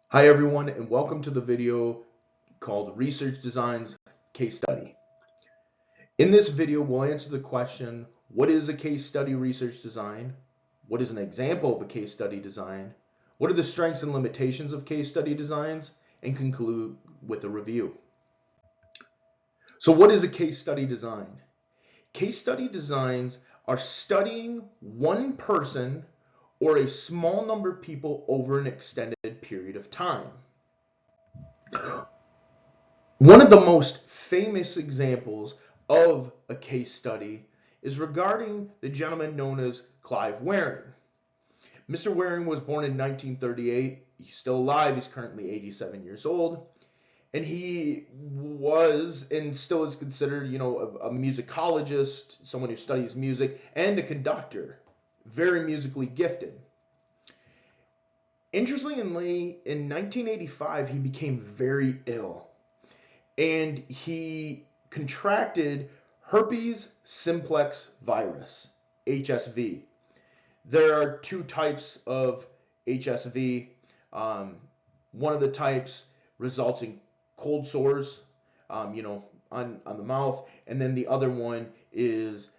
Hi everyone, and welcome to the video called Research Designs Case Study. In this video, we'll answer the question, what is a case study research design? What is an example of a case study design? What are the strengths and limitations of case study designs? And conclude with a review. So what is a case study design? Case study designs are studying one person or a small number of people over an extended period of time. One of the most famous examples of a case study is regarding the gentleman known as Clive Wearing. Mr. Wearing was born in 1938. He's still alive. He's currently 87 years old. And he was and still is considered, a musicologist, someone who studies music, and a conductor, very musically gifted. Interestingly, in 1985, he became very ill. And he contracted herpes simplex virus, HSV. There are two types of HSV. One of the types results in cold sores, on the mouth, and then the other one is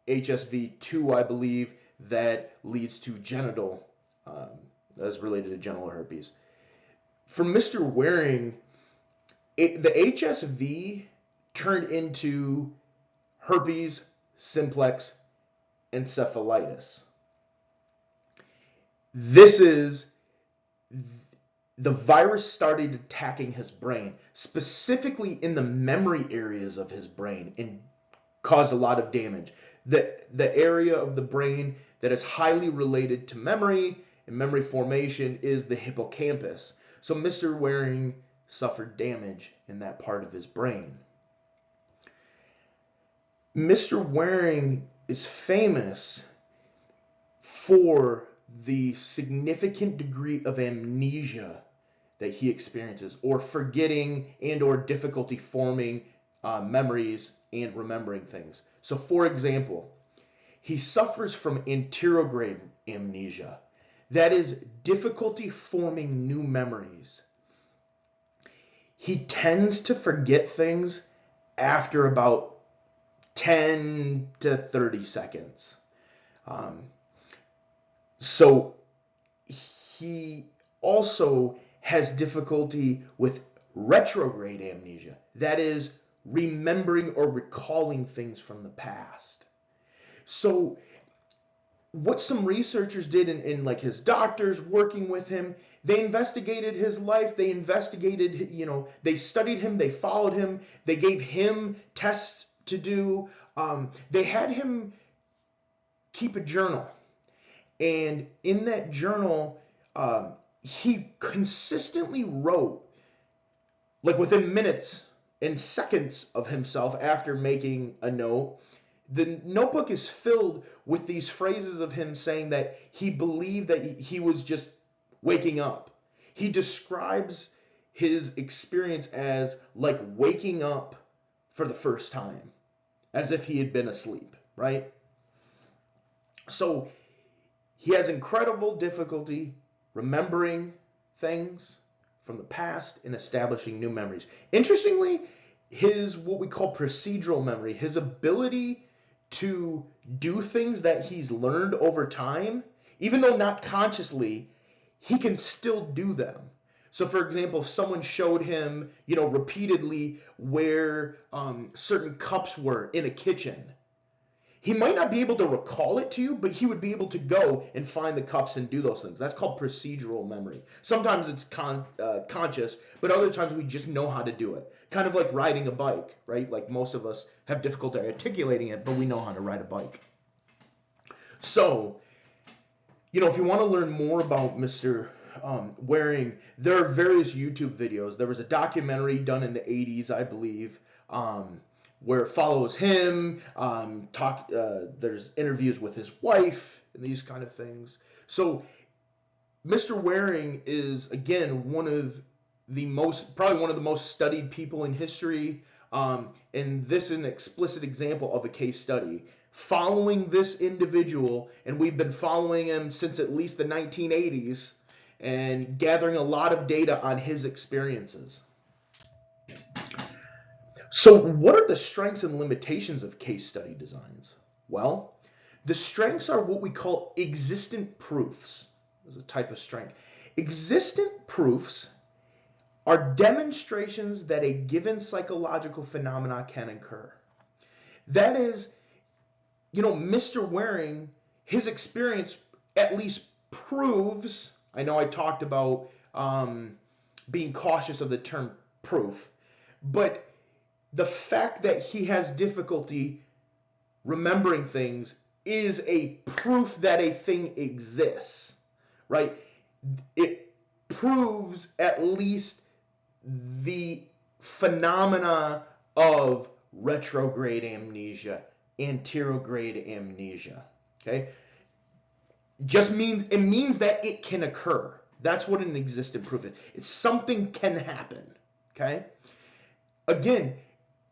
HSV2, I believe, that leads to genital, as related to genital herpes. For Mr. Waring, the HSV turned into herpes simplex encephalitis. This is the virus started attacking his brain, specifically in the memory areas of his brain, and caused a lot of damage. The area of the brain that is highly related to memory and memory formation is the hippocampus. So Mr. Waring suffered damage in that part of his brain. Mr. Waring is famous for the significant degree of amnesia that he experiences, or forgetting and or difficulty forming memories and remembering things. So for example, he suffers from anterograde amnesia. That is difficulty forming new memories. He tends to forget things after about 10 to 30 seconds. So he also has difficulty with retrograde amnesia. That is remembering or recalling things from the past. So what some researchers did in like his doctors working with him, they investigated his life, they investigated, they studied him, they followed him, they gave him tests to do. They had him keep a journal. And in that journal, he consistently wrote, like within minutes and seconds of himself after making a note. The notebook is filled with these phrases of him saying that he believed that he was just waking up. He describes his experience as like waking up for the first time, as if he had been asleep, right? So he has incredible difficulty remembering things from the past and establishing new memories. Interestingly, his what we call procedural memory, his ability to do things that he's learned over time, even though not consciously, he can still do them. So for example, if someone showed him, repeatedly where certain cups were in a kitchen, he might not be able to recall it to you, but he would be able to go and find the cups and do those things. That's called procedural memory. Sometimes it's conscious, but other times we just know how to do it. Kind of like riding a bike, right? Like most of us have difficulty articulating it, but we know how to ride a bike. So, if you want to learn more about Mr. Waring, there are various YouTube videos. There was a documentary done in the 80s, I believe, where it follows him, there's interviews with his wife and these kind of things. So Mr. Waring is, again, probably one of the most studied people in history, and this is an explicit example of a case study. Following this individual, and we've been following him since at least the 1980s, and gathering a lot of data on his experiences. So, what are the strengths and limitations of case study designs? Well, the strengths are what we call existent proofs. There's a type of strength. Existent proofs are demonstrations that a given psychological phenomena can occur. That is, Mr. Waring, his experience at least proves, I know I talked about being cautious of the term proof, but the fact that he has difficulty remembering things is a proof that a thing exists, right? It proves at least the phenomena of retrograde amnesia, anterograde amnesia, okay? It means that it can occur. That's what an existent proof is. It's something can happen, okay? Again,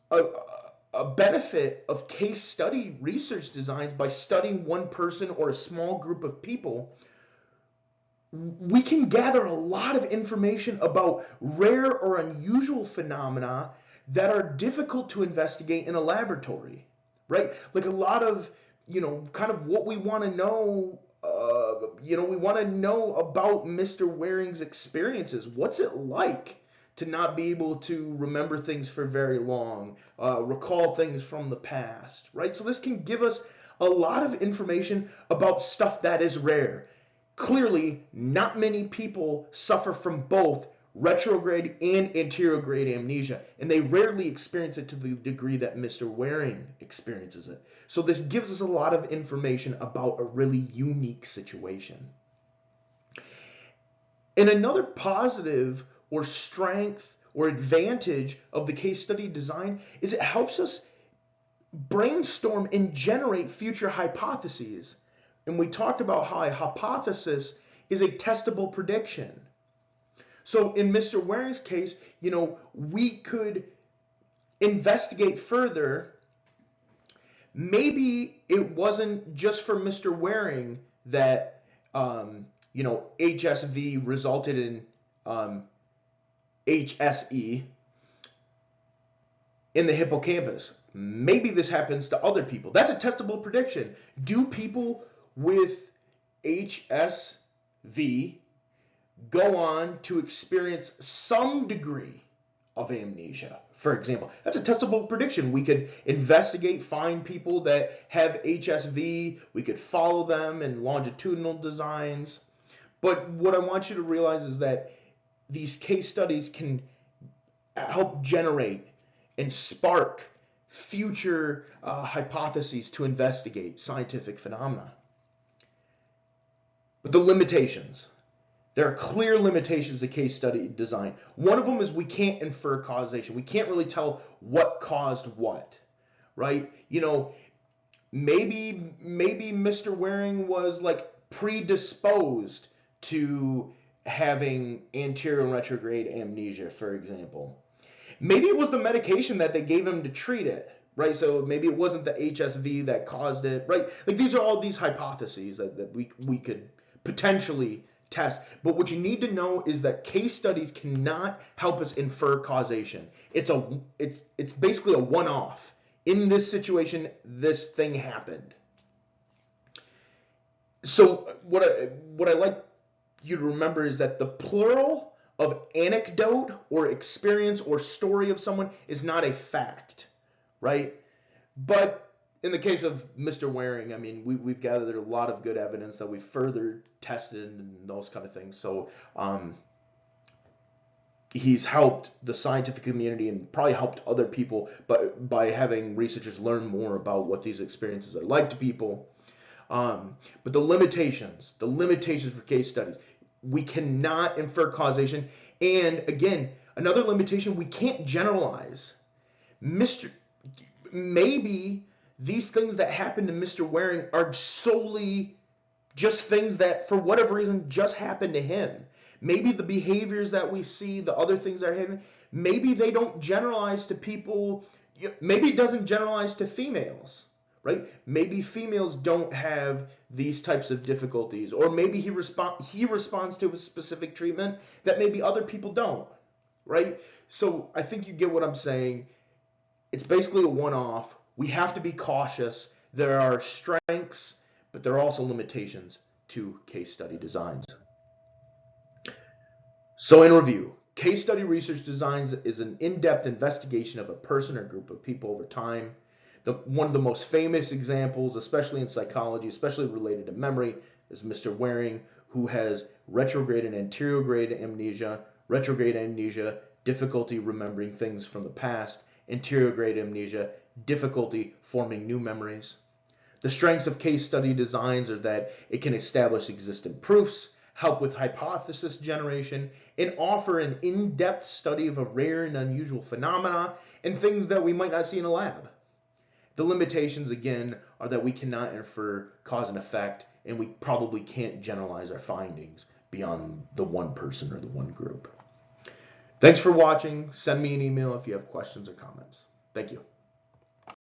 a benefit of case study research designs, by studying one person or a small group of people, we can gather a lot of information about rare or unusual phenomena that are difficult to investigate in a laboratory, right? Like a lot of, kind of what we want to know, we want to know about Mr. Waring's experiences. What's it like to not be able to remember things for very long, recall things from the past, right? So this can give us a lot of information about stuff that is rare. Clearly, not many people suffer from both retrograde and anterograde amnesia, and they rarely experience it to the degree that Mr. Waring experiences it. So this gives us a lot of information about a really unique situation. And another positive or strength or advantage of the case study design is it helps us brainstorm and generate future hypotheses. And we talked about how a hypothesis is a testable prediction. So in Mr. Waring's case, we could investigate further. Maybe it wasn't just for Mr. Waring that HSV resulted in HSE in the hippocampus. Maybe this happens to other people. That's a testable prediction. Do people with HSV go on to experience some degree of amnesia? For example, that's a testable prediction. We could investigate, find people that have HSV. We could follow them in longitudinal designs. But what I want you to realize is that these case studies can help generate and spark future hypotheses to investigate scientific phenomena. But the limitations. There are clear limitations to case study design. One of them is we can't infer causation. We can't really tell what caused what, right? Maybe Mr. Waring was like predisposed to having anterior and retrograde amnesia, for example. Maybe it was the medication that they gave him to treat it, right? So maybe it wasn't the HSV that caused it, right? Like these are all these hypotheses that we could potentially test. But what you need to know is that case studies cannot help us infer causation. It's basically a one-off. In this situation, this thing happened. So what I like you to remember is that the plural of anecdote or experience or story of someone is not a fact, right? But in the case of Mr. Waring, I mean, we've gathered a lot of good evidence that we've further tested and those kind of things. So he's helped the scientific community and probably helped other people by having researchers learn more about what these experiences are like to people. But the limitations for case studies, we cannot infer causation. And again, another limitation, we can't generalize. Maybe these things that happened to Mr. Waring are solely just things that, for whatever reason, just happened to him. Maybe the behaviors that we see, the other things that are happening, maybe they don't generalize to people. Maybe it doesn't generalize to females, right? Maybe females don't have these types of difficulties, or maybe he responds to a specific treatment that maybe other people don't, right? So I think you get what I'm saying. It's basically a one-off. We have to be cautious. There are strengths, but there are also limitations to case study designs. So in review, case study research designs is an in-depth investigation of a person or group of people over time. One of the most famous examples, especially in psychology, especially related to memory, is Mr. Waring, who has retrograde and anterograde amnesia. Retrograde amnesia, difficulty remembering things from the past. Anterograde amnesia, difficulty forming new memories. The strengths of case study designs are that it can establish existing proofs, help with hypothesis generation, and offer an in-depth study of a rare and unusual phenomena and things that we might not see in a lab. The limitations, again, are that we cannot infer cause and effect, and we probably can't generalize our findings beyond the one person or the one group. Thanks for watching. Send me an email if you have questions or comments. Thank you.